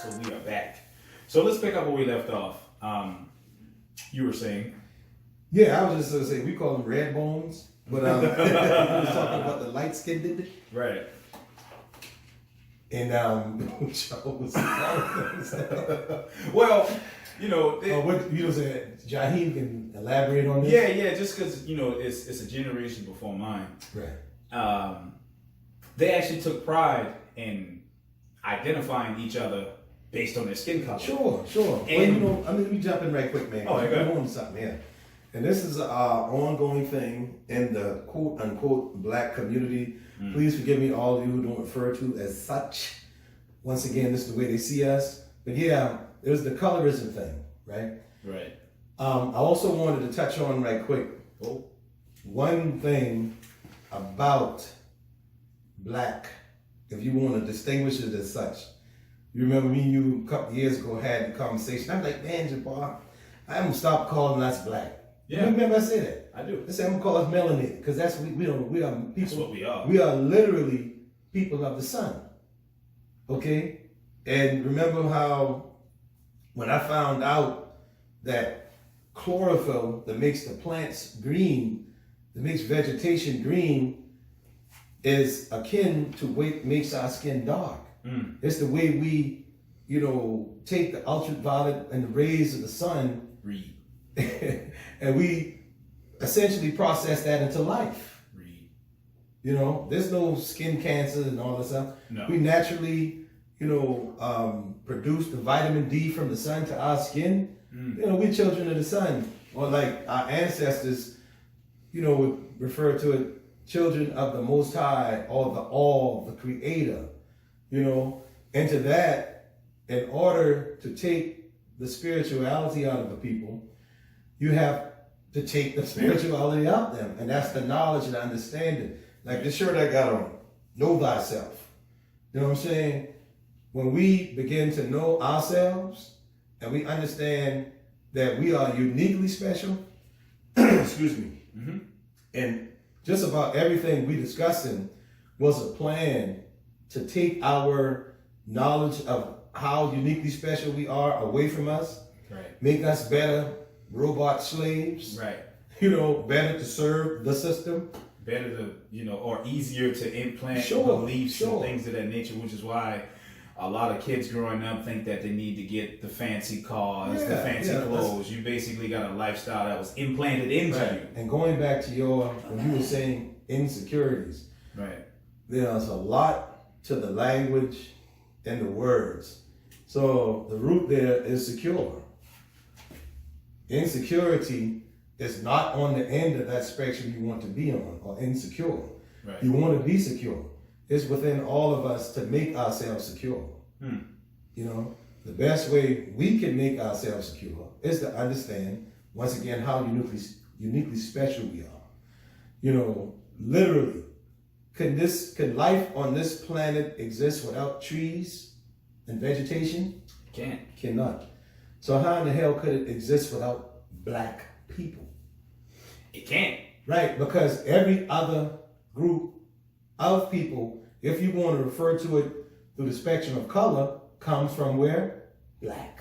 So we are back. So let's pick up where we left off. You were saying. Yeah, I was just going to say, we call them red bones, but we was talking about the light skinned did it. Right. And Well, you know. what you know, said Jaheem can elaborate on this. Yeah, just because it's a generation before mine. Right. They actually took pride in identifying each other based on their skin color. Sure. And, Well, let me jump in right quick, man. Oh, okay. I'm on something here. And this is an ongoing thing in the quote unquote black community. Please forgive me, all of you who don't refer to as such. Once again, this is the way they see us. But yeah, there's the colorism thing, right? Right. I also wanted to touch on right quick. One thing about black, if you want to distinguish it as such. You remember me and you a couple years ago had the conversation. I'm like, man, Jabbar, I'm gonna stop calling us black. Yeah. You remember I said that? I do. I said I'm gonna call us melanated because that's what we are people. That's what we are. We are literally people of the sun. Okay? And remember how when I found out that chlorophyll that makes the plants green, that makes vegetation green, is akin to what makes our skin dark. It's the way we, take the ultraviolet and the rays of the sun and we essentially process that into life. There's no skin cancer and all that stuff. No. We naturally, produce the vitamin D from the sun to our skin. We're children of the sun. Or like our ancestors, would refer to it, children of the Most High, or the All, the Creator. Into that, in order to take the spirituality out of the people, you have to take the spirituality out of them. And that's the knowledge and understanding. Like the shirt I got on, know thyself. You know what I'm saying? When we begin to know ourselves and we understand that we are uniquely special, excuse me, and just about everything we discussing was a plan to take our knowledge of how uniquely special we are away from us, make us better robot slaves, better to serve the system, better to or easier to implant Sure. beliefs and things of that nature, which is why a lot of kids growing up think that they need to get the fancy cars, the fancy clothes. You basically got a lifestyle that was implanted into you. And going back to when you were saying insecurities, there's a lot to the language and the words. So the root there is secure. Insecurity is not on the end of that spectrum you want to be on, or insecure. You want to be secure. It's within all of us to make ourselves secure. The best way we can make ourselves secure is to understand, once again, how uniquely special we are. Literally, can life on this planet exist without trees and vegetation? Can't. Cannot. So how in the hell could it exist without black people? It can't. Right, because every other group of people, if you want to refer to it through the spectrum of color, comes from where? Black.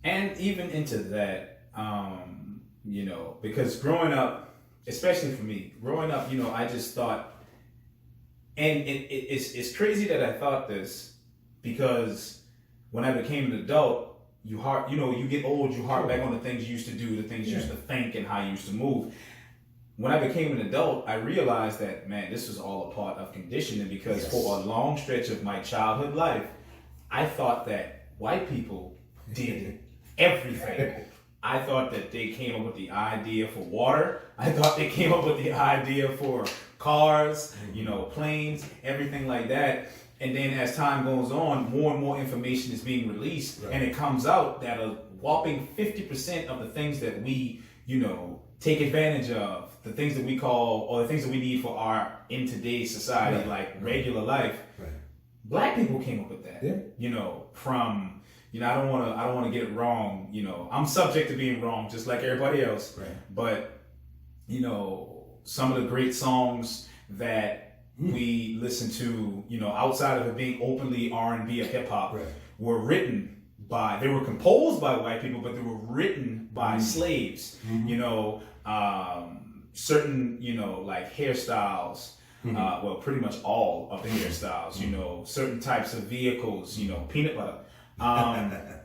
And even into that, because growing up, especially for me, I just thought, and it's crazy that I thought this, because when I became an adult, you get old, you harp back on the things you used to do, the things you used to think, and how you used to move. When I became an adult, I realized that, man, this was all a part of conditioning, because for a long stretch of my childhood life, I thought that white people did everything. I thought that they came up with the idea for water. I thought they came up with the idea for cars, planes, everything like that. And then as time goes on, more and more information is being released. And it comes out that a whopping 50% of the things that we, take advantage of, the things that we call, or the things that we need for our, in today's society, like regular life, black people came up with that. From, I don't want to get it wrong. I'm subject to being wrong, just like everybody else. But, some of the great songs that we listen to, outside of it being openly R&B or hip hop, were written by, they were composed by white people, but they were written by slaves. You know, certain, you know, like hairstyles, well, pretty much all of the hairstyles, you know, certain types of vehicles, you know, peanut butter,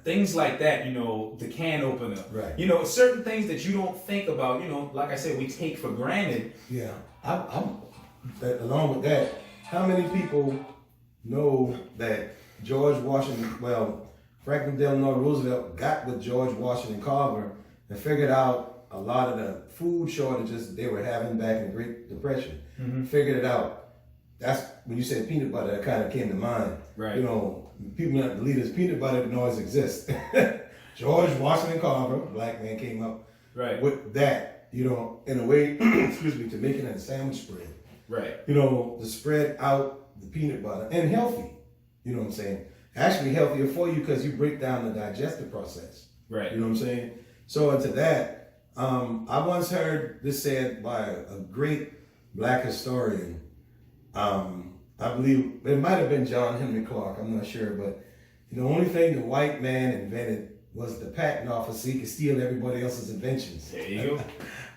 things like that, you know, the can opener, Right. you know, certain things that you don't think about, you know, like I said, we take for granted. Yeah, I'm along with that. How many people know that George Washington, well, Franklin Delano Roosevelt got with George Washington Carver and figured out a lot of the food shortages they were having back in the Great Depression. Figured it out. That's when you said peanut butter, that kind of came to mind. Right. You know, people not believe this peanut butter didn't always exist. George Washington Carver, black man, came up with that, you know, in a way, excuse me, to make it a sandwich spread. Right. You know, to spread out the peanut butter and healthy. You know what I'm saying? Actually healthier for you because you break down the digestive process. Right. You know what I'm saying? So into that, I once heard this said by a great black historian. I believe it might have been John Henry Clark. I'm not sure, but the only thing the white man invented was the patent office, so he could steal everybody else's inventions. There you go.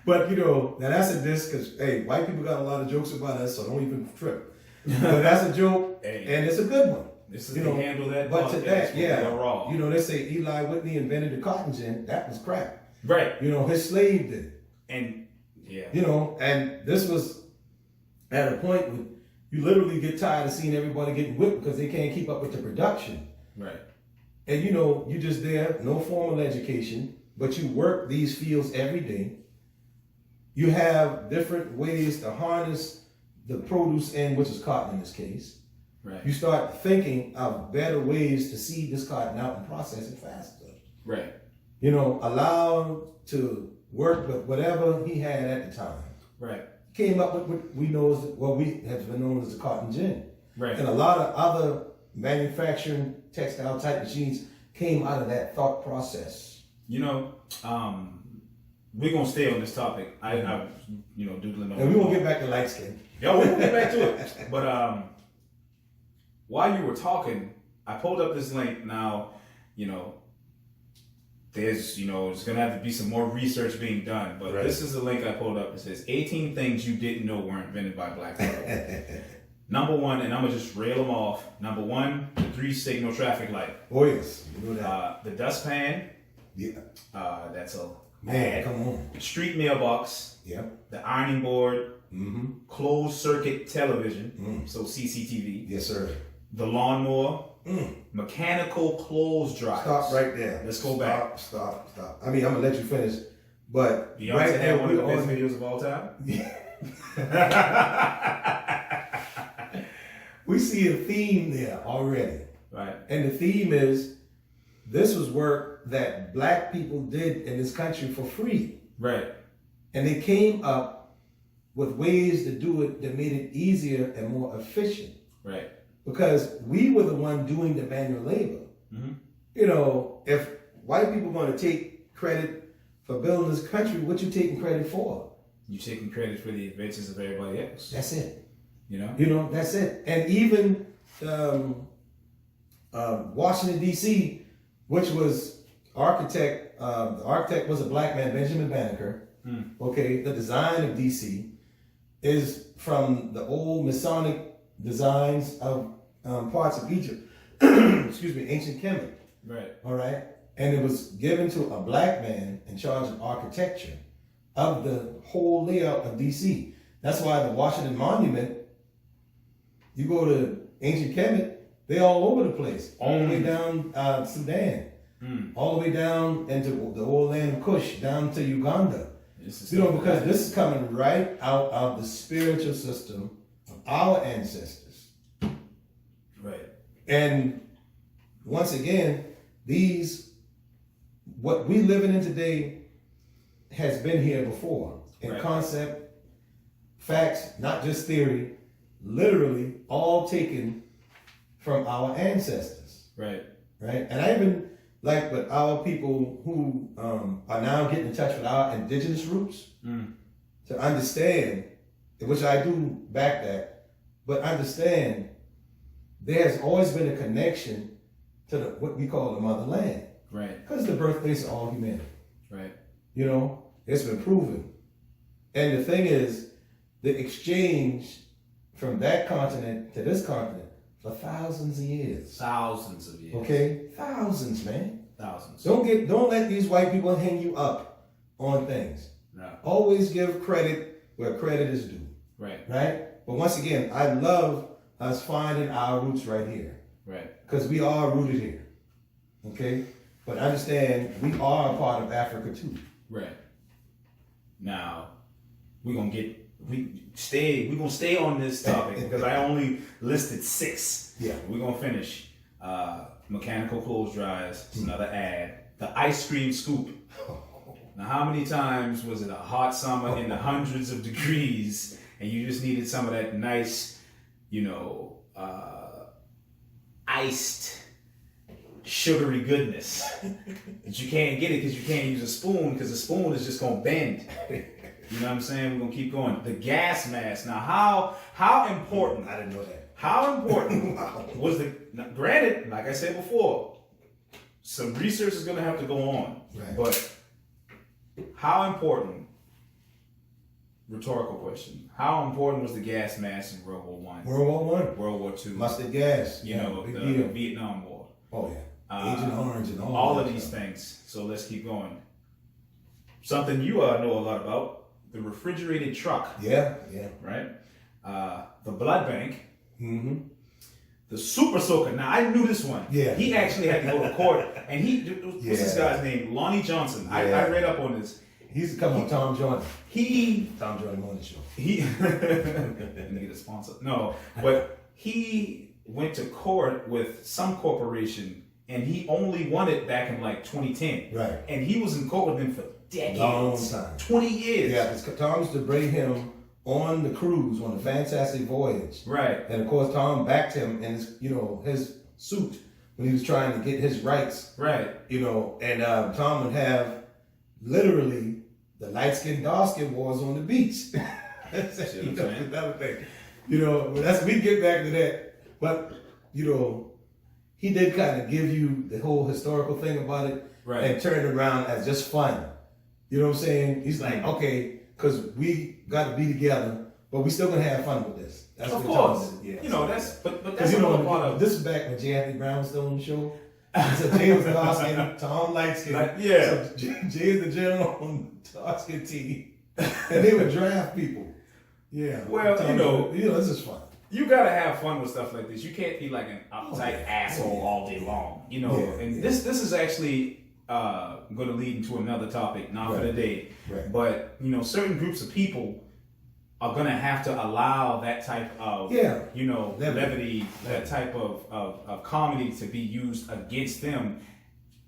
But you know, now that's a diss because hey, white people got a lot of jokes about us, so don't even trip. But that's a joke, and it's a good one. This is you to know, handle that. but to that, yeah, raw. you know, they say Eli Whitney invented the cotton gin. That was crap. Right. You know, his slave did it. And yeah. You know, and this was at a point where you literally get tired of seeing everybody getting whipped because they can't keep up with the production. Right. And you know, you're just there, no formal education, but you work these fields every day. You have different ways to harness the produce in, which is cotton in this case. Right. You start thinking of better ways to seed this cotton out and process it faster. Right. You know, allow to work with whatever he had at the time. Right. Came up with what we know as what we have been known as the cotton gin. Right. And a lot of other manufacturing textile type machines came out of that thought process. You know, we're gonna stay on this topic. I you know, doodling on. And we won't get back to light skin. Yeah, we'll get back to it. But while you were talking, I pulled up this link. Now, you know, there's, you know, it's gonna have to be some more research being done. But this is the link I pulled up. It says 18 things you didn't know were invented by black people. Number one, and I'm gonna just rail them off. Number one, the 3-signal traffic light. Oh yes, you know that. The dustpan. Yeah. That's a Man, come on. Street mailbox. Yep. The ironing board. Mm-hmm. Closed circuit television. So CCTV. Yes, sir. The lawnmower. Mechanical clothes dryers. Stop right there. Let's go back. Stop. I mean, I'm gonna let you finish, but Beyonce right had there one of the we're best on. videos of all time. We see a theme there already. Right. And the theme is this was work that black people did in this country for free. Right. And they came up with ways to do it that made it easier and more efficient. Right. Because we were the one doing the manual labor. You know, if white people want to take credit for building this country, what you taking credit for? You taking credit for the adventures of everybody else. That's it. You know? You know, that's it. And even Washington, D.C., which was the architect was a black man, Benjamin Banneker. Okay, the design of D.C. is from the old Masonic designs of parts of Egypt. Excuse me, ancient Kemet. Right. All right. And it was given to a black man in charge of architecture of the whole layout of D.C. That's why the Washington Monument, you go to ancient Kemet, they're all over the place. All the way down Sudan. All the way down into the old land of Kush, down to Uganda. You know, because this is coming right out of the spiritual system of our ancestors. Right. And once again, what we living in today has been here before. In concept, facts, not just theory, literally all taken from our ancestors. Right. Right. And I even like with our people who are now getting in touch with our indigenous roots to understand, which I do back that, but understand there has always been a connection to to what we call the motherland. Right. Because the birthplace of all humanity. Right. You know, it's been proven. And the thing is, the exchange from that continent to this continent for thousands of years. Thousands of years. Okay? Thousands, man. Thousands. Don't let these white people hang you up on things. No. Always give credit where credit is due. Right. Right? But once again, I love us finding our roots right here. Right. Because we are rooted here. Okay? But understand, we are a part of Africa too. Right. Now, we're gonna stay on this topic because I only listed 6. Yeah. We're gonna finish. Mechanical clothes dryers, it's another ad. The ice cream scoop. Now, how many times was it a hot summer in the hundreds of degrees and you just needed some of that nice, iced, sugary goodness? But you can't get it because you can't use a spoon because the spoon is just going to bend. You know what I'm saying? We're going to keep going. The gas mask. Now, how important? I didn't know that. How important was now, granted, like I said before, some research is going to have to go on. Right. But how important, rhetorical question, how important was the gas mask in World War I? World War I. World War II? Mustard gas. The Vietnam War. Oh, yeah. Agent Orange and all of these things. So let's keep going. Something you know a lot about, the refrigerated truck. Yeah. Right? The blood bank. Mm-hmm. The super soaker. Now, I knew this one. Yeah. He actually had to go to court. And what's this guy's name? Lonnie Johnson. Yeah. I read up on this. He's coming on Tom Jordan. Tom Jordan Morning Show. Let me get a sponsor. No, but he went to court with some corporation and he only won it back in like 2010. Right. And he was in court with them for decades. Long time. 20 years. Yeah, because Tom used to bring him on the cruise on the Fantastic Voyage. Right. And of course, Tom backed him in his suit when he was trying to get his rights. Right. And Tom would have literally the light skin, dark skin wars on the beach. That's another thing. We get back to that. But, he did kind of give you the whole historical thing about it. Right. And turn it around as just fun. You know what I'm saying? He's like, okay, because we got to be together, but we still gonna have fun with this. That's of what course. Yeah. That's another part of this is back when J. Anthony Brown was still on the show. So Jay was dark skin, Tom light skin. Yeah. So Jay is the general on dark skin team, and they would draft people. Yeah. Well, this is fun. You gotta have fun with stuff like this. You can't be like an uptight asshole all day long. This is actually going to lead into another topic, not for the day. Right. But certain groups of people are going to have to allow that type of levity, that type of comedy to be used against them,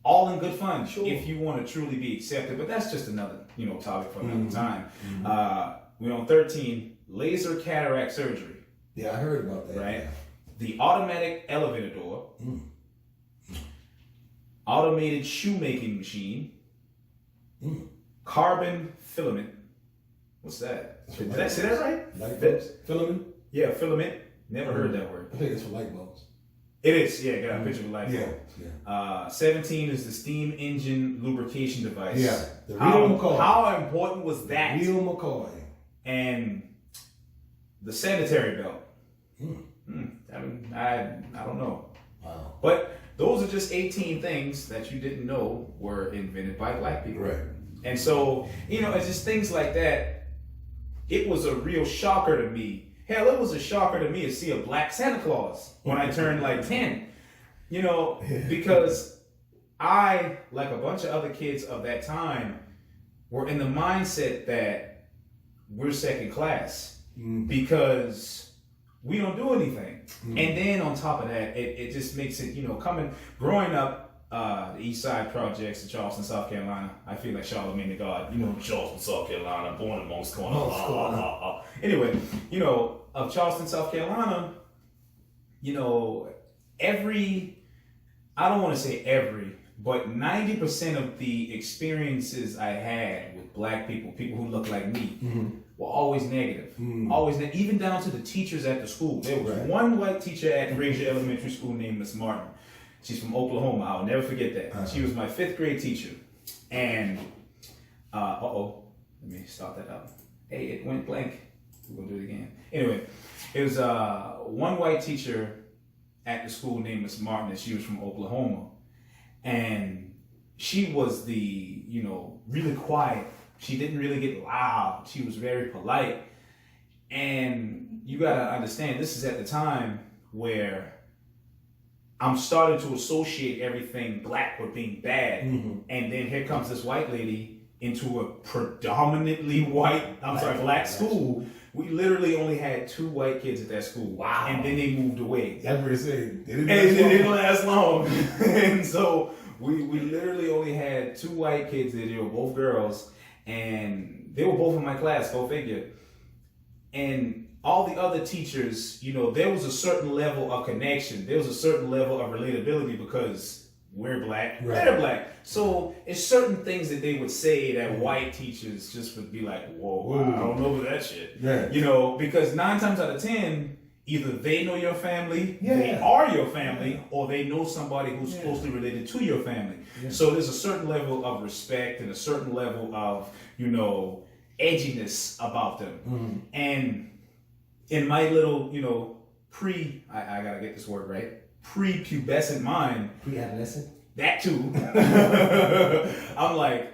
all in good fun. Sure. If you want to truly be accepted. But that's just another topic for another time. Mm-hmm. We're on 13, laser cataract surgery. Yeah, I heard about that. Right? The automatic elevator door. Automated shoemaking machine. Carbon filament. What's that? Did I say that right? Light bulbs? Filament? Yeah, filament. Never heard that word. I think it's for light bulbs. It is. Yeah, got a picture of a light bulb. Yeah. 17 is the steam engine lubrication device. Yeah. The real McCoy. How important was that? The real McCoy. And the sanitary belt. I don't know. Wow. But those are just 18 things that you didn't know were invented by black people. Right. And so, it's just things like that. It was a real shocker to me. Hell, it was a shocker to me to see a black Santa Claus when I turned like 10. Because I, like a bunch of other kids of that time, were in the mindset that we're second class because we don't do anything. And then on top of that, it just makes it, growing up, the East Side Projects in Charleston, South Carolina, I feel like Charlemagne the God, Charleston, South Carolina, born in Monk's Corner. Anyway, of Charleston, South Carolina, I don't want to say every, but 90% of the experiences I had with black people who look like me, were always negative. Always even down to the teachers at the school. There was one white teacher at Frazier Elementary School named Miss Martin. She's from Oklahoma. I'll never forget that. Uh-huh. She was my 5th grade teacher. And, let me start that up. Hey, it went blank. We're going to do it again. Anyway, it was one white teacher at the school named Miss Martin, and she was from Oklahoma. And she was the, really quiet. She didn't really get loud. She was very polite. And you got to understand, this is at the time where I'm starting to associate everything black with being bad. Mm-hmm. And then here comes this white lady into a predominantly black school. We literally only had 2 white kids at that school. Wow. And then they moved away. That's what it said. They didn't last long. And so we literally only had 2 white kids there. They were both girls. And they were both in my class, go figure. And all the other teachers, there was a certain level of connection. There was a certain level of relatability because we're black, they're black. So it's certain things that they would say that white teachers just would be like, whoa, I don't know about that shit. Yeah. Because 9 times out of 10, either they know your family, they are your family, or they know somebody who's closely related to your family. Yeah. So there's a certain level of respect and a certain level of, edginess about them. Mm-hmm. And in my little, I gotta get this word right, pre-pubescent mind. Pre-adolescent? That too. I'm like,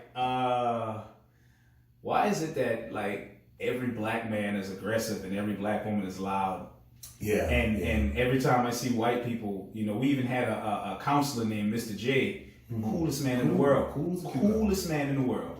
why is it that like every black man is aggressive and every black woman is loud? Yeah. And every time I see white people, we even had a counselor named Mr. J, coolest man in the world. Coolest man in the world.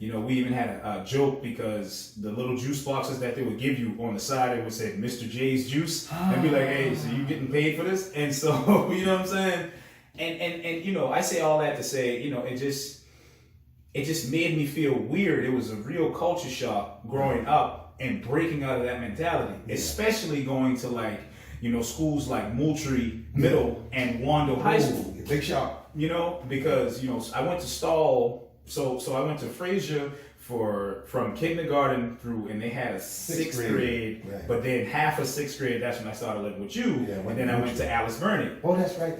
We even had a joke because the little juice boxes that they would give you on the side, it would say Mr. J's juice. And be like, hey, so you getting paid for this? And so, you know what I'm saying? And I say all that to say, it just made me feel weird. It was a real culture shock growing up and breaking out of that mentality, especially going to schools like Moultrie Middle and Wando High School. Big shock. Because, I went to Stall. So I went to Frazier from kindergarten through, and they had a 6th grade, but then half of 6th grade, that's when I started living with you, and then I went to Alice Burney. Oh, that's right.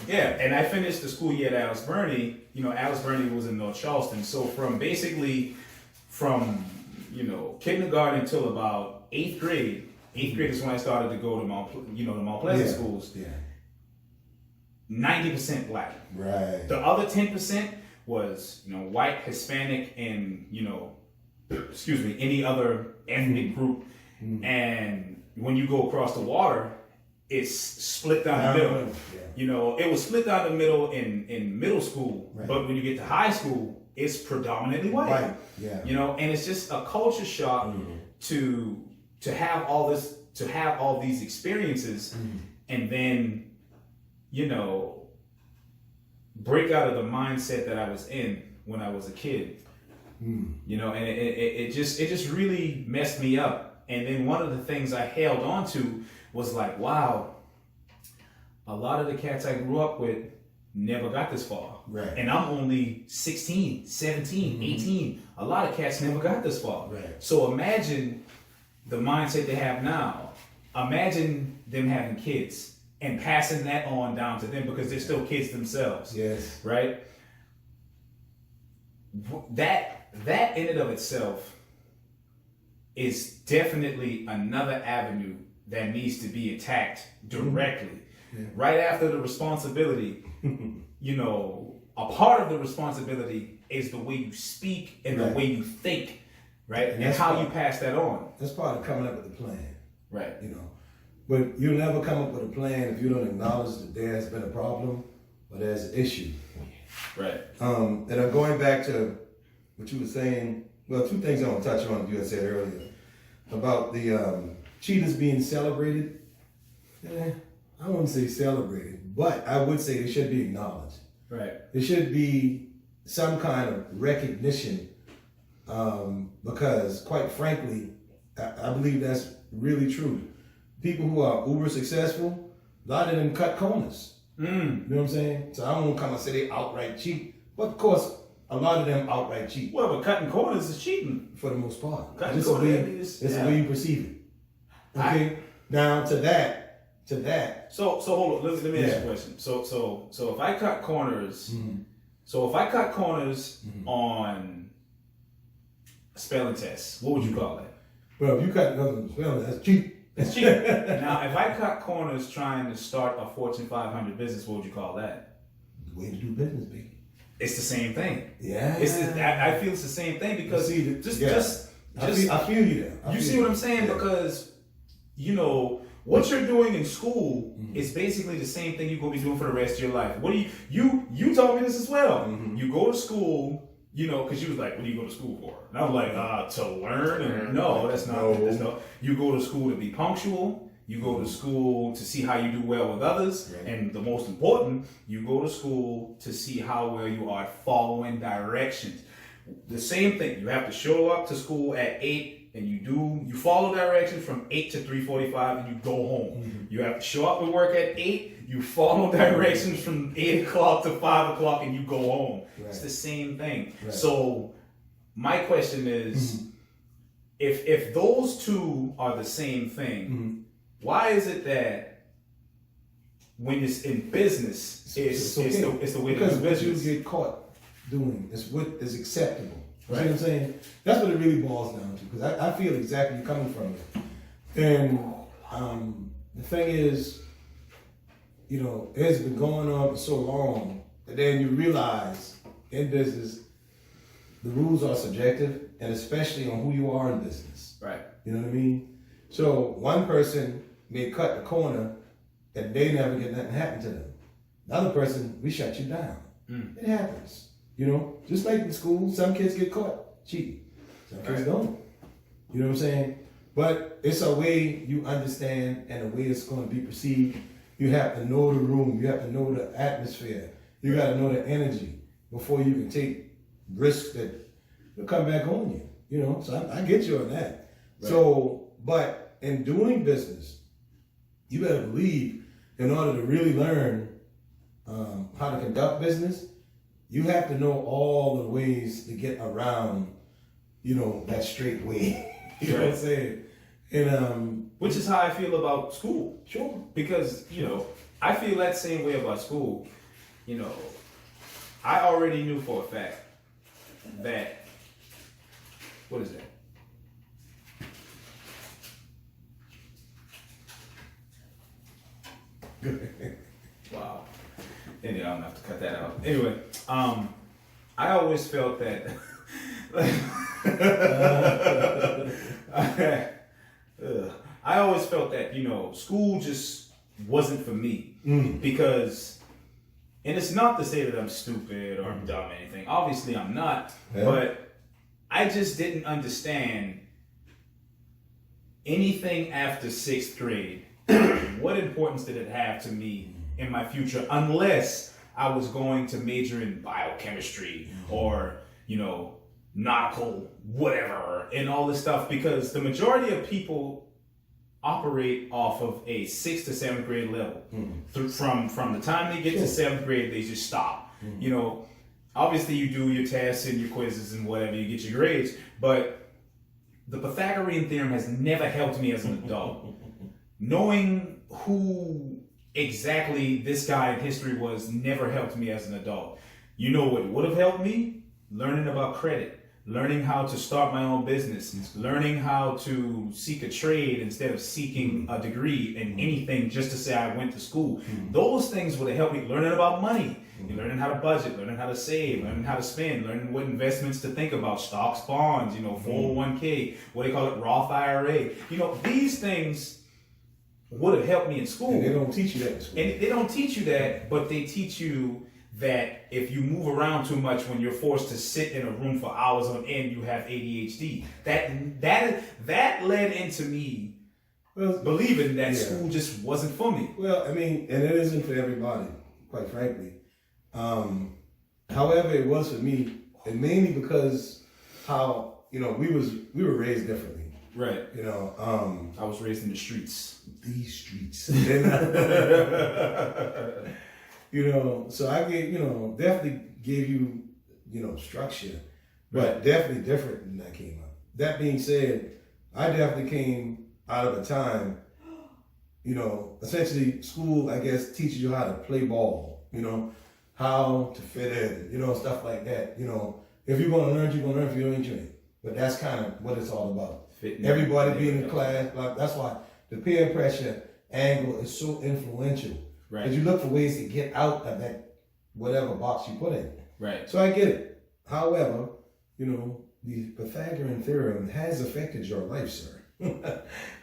Yeah, and I finished the school year at Alice Burney. Alice Burney was in North Charleston, so from kindergarten until about 8th grade. 8th grade is when I started to go to Mount Pleasant schools. Yeah. 90% black. Right. The other 10% was, white, Hispanic, and, any other ethnic group. Mm-hmm. And when you go across the water, it's split down the middle. Yeah. It was split down the middle in middle school, but when you get to high school, it's predominantly white. Right. Yeah. And it's just a culture shock to have all this, to have all these experiences, and then, break out of the mindset that I was in when I was a kid. And it just really messed me up. And then one of the things I held on to was like, wow, a lot of the cats I grew up with never got this far. Right. And I'm only 16, 17, 18. A lot of cats never got this far. Right. So imagine the mindset they have now. Imagine them having kids and passing that on down to them because they're still kids themselves. Yes. Right? That in and of itself is definitely another avenue that needs to be attacked directly. Yeah. Right after the responsibility, a part of the responsibility is the way you speak and the way you think, right? And how you pass that on. That's part of coming up with a plan. Right. But you'll never come up with a plan if you don't acknowledge that there has been a problem or there's an issue. Right. And I'm going back to what you were saying. Well, 2 things I want to touch on you had said earlier about the cheetahs being celebrated. I wouldn't say celebrated, but I would say they should be acknowledged. Right. There should be some kind of recognition because, quite frankly, I believe that's really true. People who are uber successful, a lot of them cut corners. You know what I'm saying? So I don't want to come and say they outright cheat. But of course, a lot of them outright cheat. Well, but cutting corners is cheating. For the most part. Cutting corners is the way you perceive it. Okay? Now to that, to that. So hold on. Let me ask you a question. So if I cut corners, on a spelling test, what would you call that? Well, if you cut another spelling, that's cheap. It's cheap. Now, if I cut corners trying to start a Fortune 500 business, what would you call that? The way to do business, baby. It's the same thing. Yeah. I feel it's the same thing because I feel you there. You see what I'm saying? Because, what you're doing in school is basically the same thing you're going to be doing for the rest of your life. What do you told me this as well. You go to school, because you was like, what do you go to school for? And I was like, to learn. And no, that's not. You go to school to be punctual. You go to school to see how you do well with others. Right. And the most important, you go to school to see how well you are following directions. The same thing. You have to show up to school at 8 and you follow directions from 8 to 3:45 and you go home. You have to show up to work at 8, you follow directions from 8 o'clock to 5 o'clock and you go home. Right. It's the same thing. Right. So my question is, if those two are the same thing, why is it that when it's in business, it's the way to do business? Because what you get caught doing is what is acceptable. You see what I'm saying? That's what it really boils down to. Because I feel exactly coming from it. And the thing is, it's been going on for so long that then you realize in business, the rules are subjective, and especially on who you are in business. Right. You know what I mean? So one person may cut the corner and they never get nothing happen to them. Another person, we shut you down. It happens. Just like in school, some kids get caught cheating. Some kids don't. You know what I'm saying? But it's a way you understand and a way it's going to be perceived. You have to know the room. You have to know the atmosphere. You got to know the energy before you can take risks that will come back on you. So I get you on that. Right. So, but in doing business, you better believe in order to really learn how to conduct business, you have to know all the ways to get around, that straight way. You know what I'm saying? And which is how I feel about school. Sure. Because, I feel that same way about school. I already knew for a fact that, what is that? Wow. Anyway, I'm gonna have to cut that out. Anyway, I always felt that I always felt that, school just wasn't for me. Because, and it's not to say that I'm stupid or I'm dumb or anything. Obviously I'm not, but I just didn't understand anything after 6th grade. What importance did it have to me in my future, unless I was going to major in biochemistry or, nautical, whatever, and all this stuff? Because the majority of people operate off of a 6th to 7th grade level. From the time they get to 7th grade, they just stop. Obviously you do your tests and your quizzes and whatever, you get your grades, but the Pythagorean theorem has never helped me as an adult. Knowing who exactly this guy in history was never helped me as an adult. You know what would have helped me? Learning about credit, learning how to start my own business, learning how to seek a trade instead of seeking a degree in anything just to say I went to school. Those things would have helped me. Learning about money, learning how to budget, learning how to save, learning how to spend, learning what investments to think about, stocks, bonds, 401k, what they call it, Roth IRA. These things would have helped me in school. And they don't teach you that in school. And they don't teach you that, but they teach you that if you move around too much when you're forced to sit in a room for hours on end, you have ADHD. That led into me believing that school just wasn't for me. Well, and it isn't for everybody, quite frankly. However, it was for me, and mainly because how, we were raised differently. Right. I was raised in the streets. These streets. So I definitely gave you, structure, but definitely different than I came up. That being said, I definitely came out of a time essentially school, I guess, teaches you how to play ball, how to fit in, stuff like that. If you're going to learn, you're going to learn. If you ain't, you ain't. But that's kind of what it's all about. Fitting Everybody being in class. Like, that's why the peer pressure angle is so influential. Right. Because you look for ways to get out of that whatever box you put in. Right. So I get it. However, the Pythagorean theorem has affected your life, sir.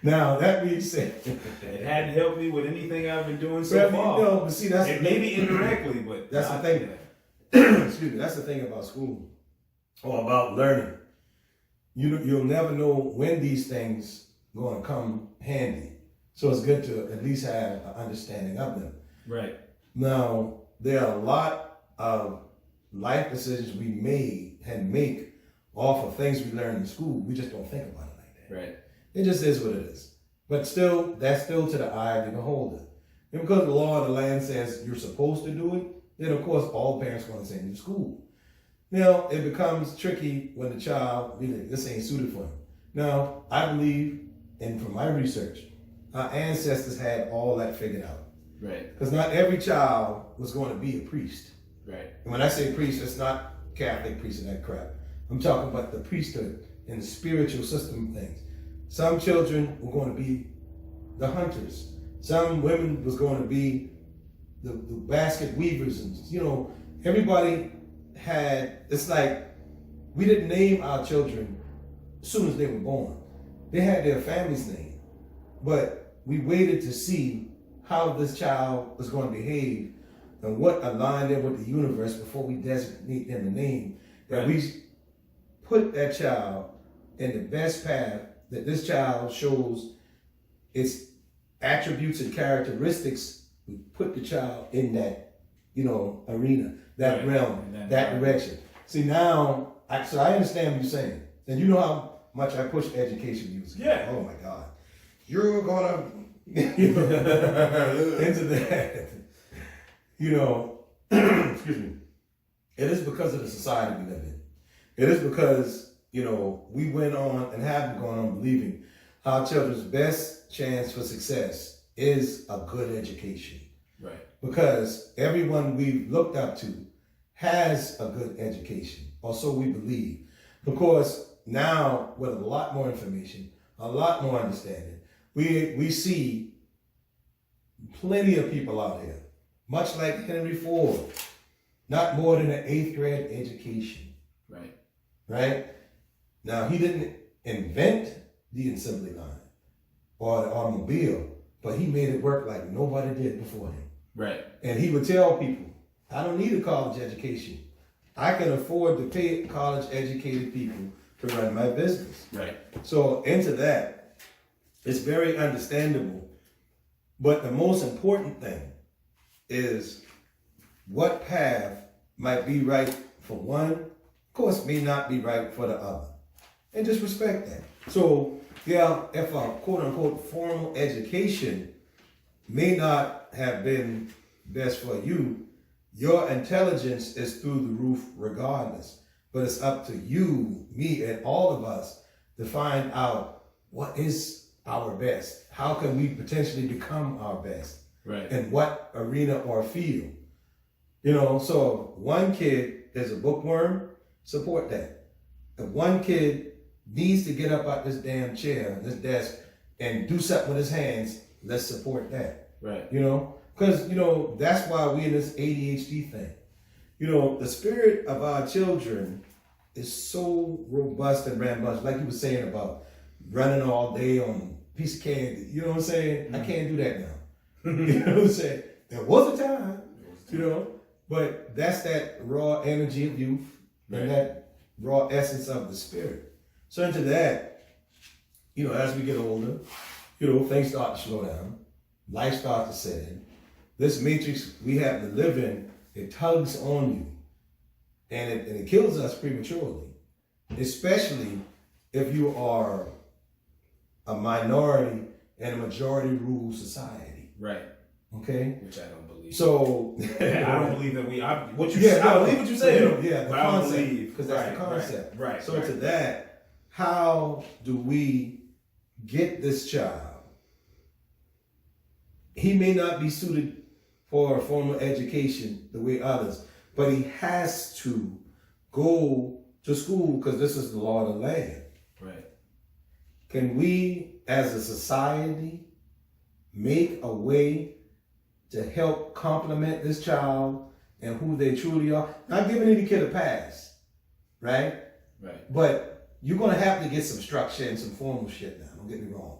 Now, that being said, it hadn't helped me with anything I've been doing so far. But see, that's maybe indirectly, but that's the thing. Excuse me. That's the thing about school or about learning. You'll never know when these things going to come handy. So it's good to at least have an understanding of them. Right. Now, there are a lot of life decisions we make off of things we learn in school. We just don't think about it like that. Right. It just is what it is. But still, that's still to the eye of the beholder. And because the law of the land says you're supposed to do it, then of course all parents want to send you to school. Now, it becomes tricky when the child, this ain't suited for him. Now, I believe, and from my research, our ancestors had all that figured out. Right. Because not every child was going to be a priest. Right. And when I say priest, it's not Catholic priest and that crap. I'm talking about the priesthood and the spiritual system of things. Some children were going to be the hunters. Some women was going to be the basket weavers. And, everybody had, it's like, we didn't name our children as soon as they were born. They had their family's name. But we waited to see how this child was going to behave and what aligned them with the universe before we designate them a name. That we put that child in the best path, that this child shows its attributes and characteristics. We put the child in that, arena, that realm, that direction. See, now, so I understand what you're saying. And you know how much I push education music. Yeah. Oh my God. You're gonna into that. Excuse me. It is because of the society we live in. It is because, we went on and have gone on believing our children's best chance for success is a good education. Right. Because everyone we've looked up to has a good education, or so we believe. Because now, with a lot more information, a lot more understanding, we see plenty of people out here, much like Henry Ford, not more than an 8th grade education. Right. Right? Now, he didn't invent the assembly line or the automobile, but he made it work like nobody did before him. Right. And he would tell people, I don't need a college education. I can afford to pay college educated people to run my business. Right. So into that, it's very understandable. But the most important thing is what path might be right for one, of course, may not be right for the other. And just respect that. So, yeah, if a quote unquote formal education may not have been best for you, your intelligence is through the roof regardless. But it's up to you, me, and all of us to find out what is our best. How can we potentially become our best? Right. In what arena or field? So one kid is a bookworm, support that. If one kid needs to get up out this damn chair, this desk, and do something with his hands, let's support that. Right. Because, that's why we in this ADHD thing. The spirit of our children is so robust and rambunctious, like you were saying about running all day on a piece of candy. You know what I'm saying? Mm-hmm. I can't do that now. You know what I'm saying? There was a time, but that's that raw energy of youth and that raw essence of the spirit. So into that, as we get older, things start to slow down. Life starts to set in. This matrix we have to live in, it tugs on you. And it kills us prematurely. Especially if you are a minority in a majority rule society. Right. Okay? Which I don't believe. So I don't believe that I believe what you say. said. Yeah, the but concept, I don't believe. because that's the concept. Right. So to that, how do we get this child he may not be suited for a formal education the way others, but he has to go to school because this is the law of the land. Right. Can we, as a society, make a way to help complement this child and who they truly are? Not giving any kid a pass, right? Right. But you're going to have to get some structure and some formal shit now. Don't get me wrong.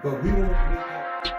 But we won't.